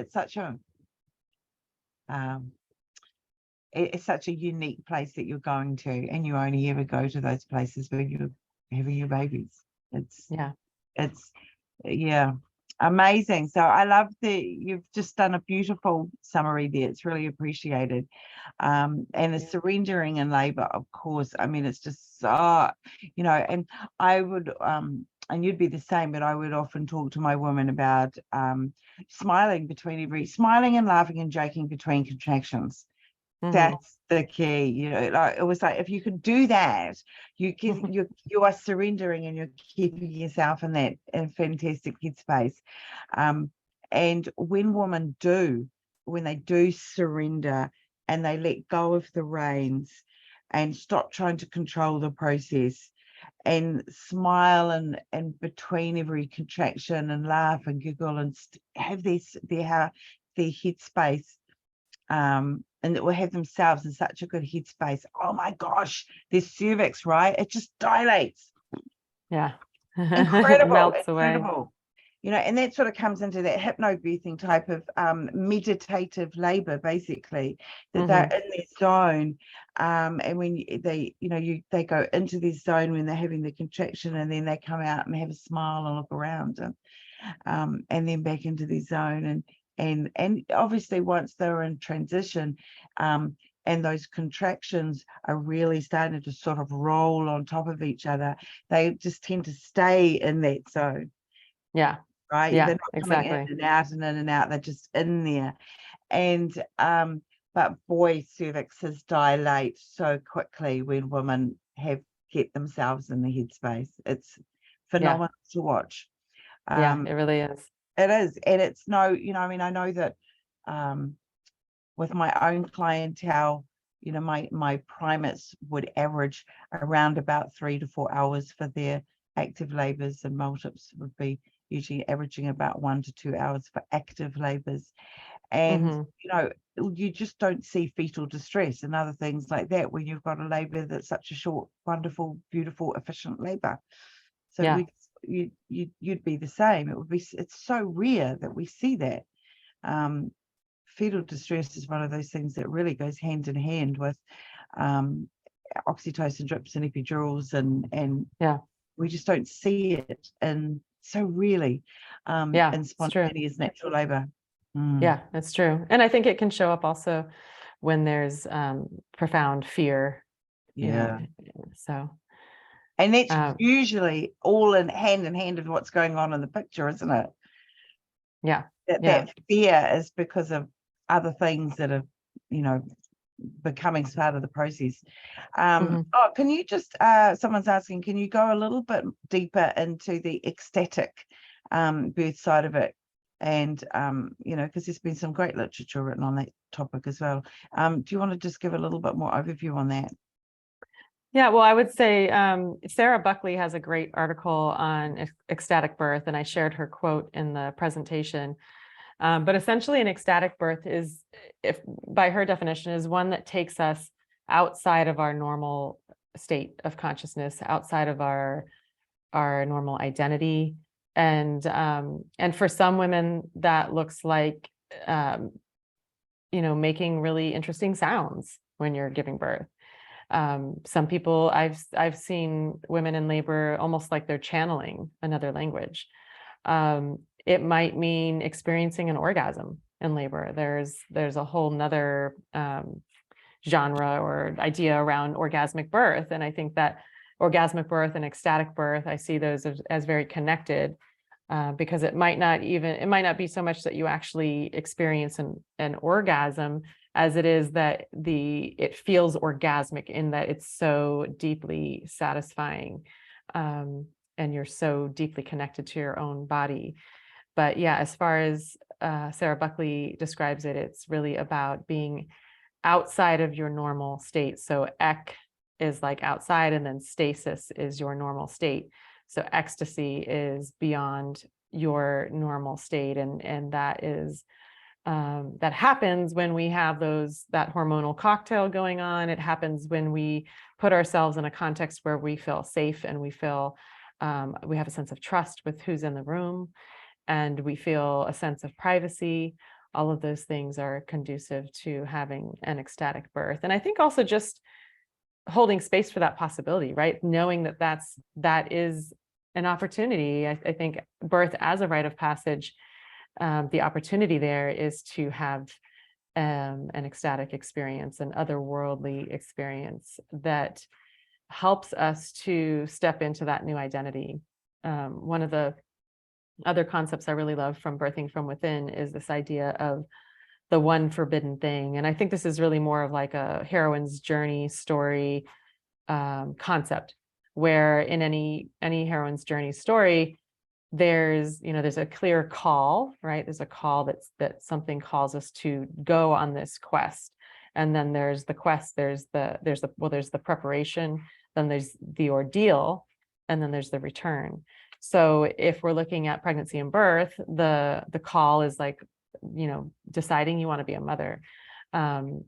um, it's such a unique place that you're going to, and you only ever go to those places when you're having your babies. It's Yeah. it's yeah, amazing. So I love that you've just done a beautiful summary there. It's really appreciated. And the surrendering in labor, of course, I mean, it's just so, and I would and you'd be the same, but I would often talk to my women about smiling and laughing and joking between contractions. Mhm. That's the key. Like it was like, if you could do that, you are surrendering, and you're keeping yourself in that fantastic headspace. And when they do surrender and they let go of the reins and stop trying to control the process, and smile and between every contraction, and laugh and giggle, and have their headspace, and that will have themselves in such a good headspace. Oh my gosh, their cervix, right? It just dilates. Yeah. It Incredible, melts away. incredible. And that sort of comes into that hypnobirthing type of meditative labor, basically, that they're Hmm. in their zone. And when they go into this zone when they're having the contraction, and then they come out and have a smile and look around, and then back into their zone. And obviously once they're in transition, and those contractions are really starting to sort of roll on top of each other, they just tend to stay in that zone, Yeah. right? They're Yeah, not coming in exactly. and out and in and out, they're just in there. And but boy, cervixes dilate so quickly when women get themselves in the headspace. It's Yeah. phenomenal to watch. Yeah, um it really is. it is, and it's no, I mean, I know that with my own clientele, my primates would average around about 3 to 4 hours for their active labors, and multips would be usually averaging about 1 to 2 hours for active labors. And, Mhm. you know, you just don't see fetal distress and other things like that when you've got a labor that's such a short, wonderful, beautiful, efficient labor. So Yeah. you'd be the same. It's so rare that we see that. Fetal distress is one of those things that really goes hand in hand with oxytocin drips and epidurals, and Yeah. we just don't see it and so really Yeah. in It's true. spontaneous natural labor. Yeah, it's true. And I think it can show up also when there's profound fear, you know, Yeah. so And that's um, usually all in hand with what's going on in the picture, isn't it? yeah, That yeah. that fear is because of other things that are, you know, becoming part of the process. Mhm. Oh, can you just someone's asking, can you go a little bit deeper into the ecstatic birth side of it? And you know, because there's been some great literature written on that topic as well. Do you want to just give a little bit more overview on that? Yeah, well, I would say Sarah Buckley has a great article on ecstatic birth, and I shared her quote in the presentation. But essentially, an ecstatic birth is, if by her definition, is one that takes us outside of our normal state of consciousness, outside of our normal identity, and for some women, that looks like um, making really interesting sounds when you're giving birth. Some people, I've seen women in labor almost like they're channeling another language. It might mean experiencing an orgasm in labor. There's a whole nother genre or idea around orgasmic birth, and I think that orgasmic birth and ecstatic birth, I see those as very connected. Because it might not be so much that you actually experience an orgasm as it is that it feels orgasmic in that it's so deeply satisfying, and you're so deeply connected to your own body. But yeah, as far as Sarah Buckley describes it, it's really about being outside of your normal state. So ek is like outside, and then stasis is your normal state. So ecstasy is beyond your normal state, and that is that happens when we have that hormonal cocktail going on. It happens when we put ourselves in a context where we feel safe and we feel we have a sense of trust with who's in the room, and we feel a sense of privacy. All of those things are conducive to having an ecstatic birth. And I think also just holding space for that possibility, right? Knowing that is an opportunity. I think birth as a rite of passage, the opportunity there is to have an ecstatic experience, an otherworldly experience that helps us to step into that new identity. One of the other concepts I really love from Birthing from Within is this idea of the one forbidden thing. And I think this is really more of like a heroine's journey story concept, where in any heroine's journey story, there's a clear call, right? There's a call that something calls us to go on this quest. And then there's the quest, there's the preparation, then there's the ordeal, and then there's the return. So if we're looking at pregnancy and birth, the call is like, deciding you want to be a mother, and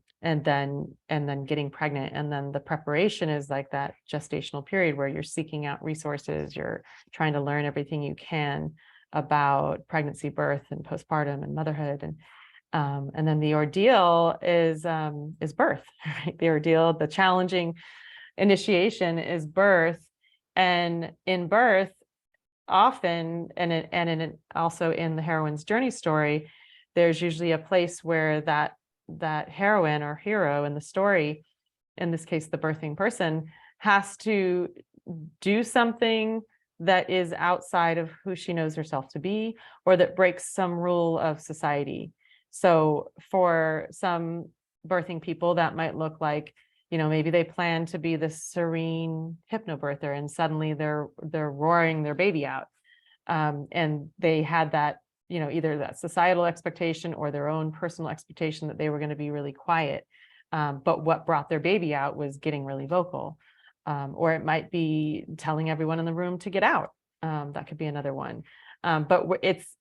then getting pregnant. And then the preparation is like that gestational period where you're seeking out resources, you're trying to learn everything you can about pregnancy, birth, and postpartum and motherhood. And then the ordeal is birth, right? The ordeal, the challenging initiation is birth. And in birth, often, also in the heroine's journey story, there's usually a place where that heroine or hero in the story, in this case the birthing person, has to do something that is outside of who she knows herself to be, or that breaks some rule of society. So for some birthing people, that might look like, maybe they plan to be this serene hypnobirther, and suddenly they're roaring their baby out. And they had that, either that societal expectation or their own personal expectation that they were going to be really quiet. But what brought their baby out was getting really vocal. Or it might be telling everyone in the room to get out. That could be another one. But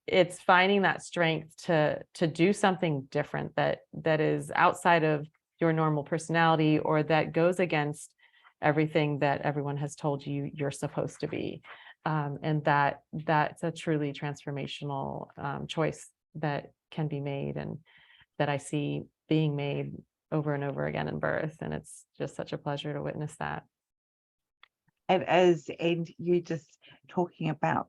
it's finding that strength to do something different that is outside of your normal personality, or that goes against everything that everyone has told you you're supposed to be. And that's a truly transformational choice that can be made, and that I see being made over and over again in birth. And it's just such a pleasure to witness that. It is, and you just talking about,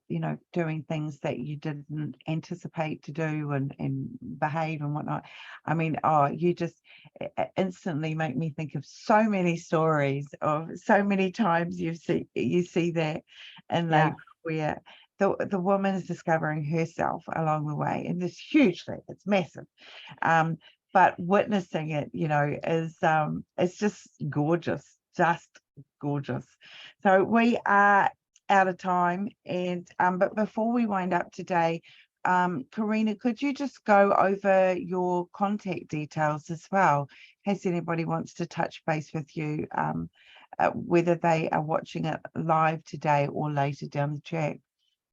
doing things that you didn't anticipate to do and behave and whatnot. I mean, you just instantly make me think of so many stories of so many times you see that in Yeah. labor, where the woman is discovering herself along the way, and this hugely, it's massive. But witnessing it, is it's just gorgeous, just gorgeous. So we are out of time, and but before we wind up today, Corina, could you just go over your contact details as well, in case anybody wants to touch base with you, whether they are watching it live today or later down the track?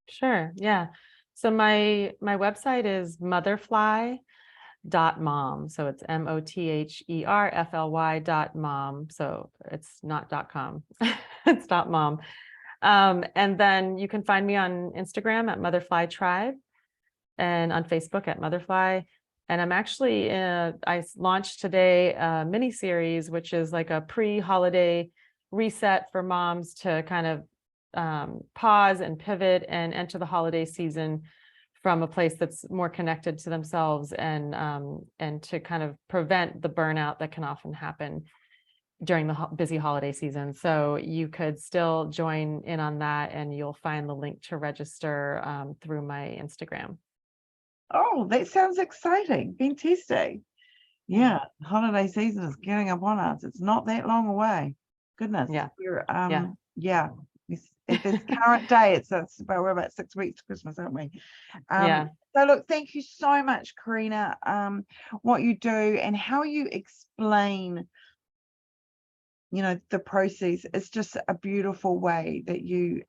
Sure. Yeah. So my website is motherfly.mom. So it's motherfly.mom. So it's not .com. It's .mom. And then you can find me on Instagram at Motherfly Tribe, and on Facebook at Motherfly. And I'm actually I launched today a mini series, which is like a pre-holiday reset for moms to kind of pause and pivot and enter the holiday season from a place that's more connected to themselves, and to kind of prevent the burnout that can often happen during the busy holiday season. So you could still join in on that, and you'll find the link to register through my Instagram. Oh, that sounds exciting. Fantastic. Yeah, holiday season is getting upon us. It's not that long away. Goodness. Yeah. We're Yeah. yeah. At this current day, we're about 6 weeks to Christmas, aren't we? Yeah. So look, thank you so much, Corina. What you do and how you explain, the process is just a beautiful way that you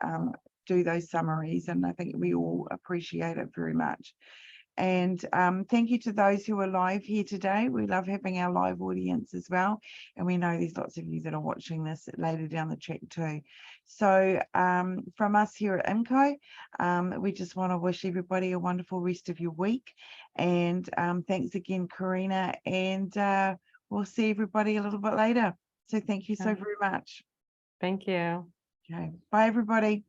do those summaries, and I think we all appreciate it very much. And thank you to those who are live here today. We love having our live audience as well. And we know there's lots of you that are watching this later down the track too. So from us here at IMCO, we just want to wish everybody a wonderful rest of your week. And thanks again, Corina. And we'll see everybody a little bit later. So thank you so very much. Thank you. Okay. Bye, everybody.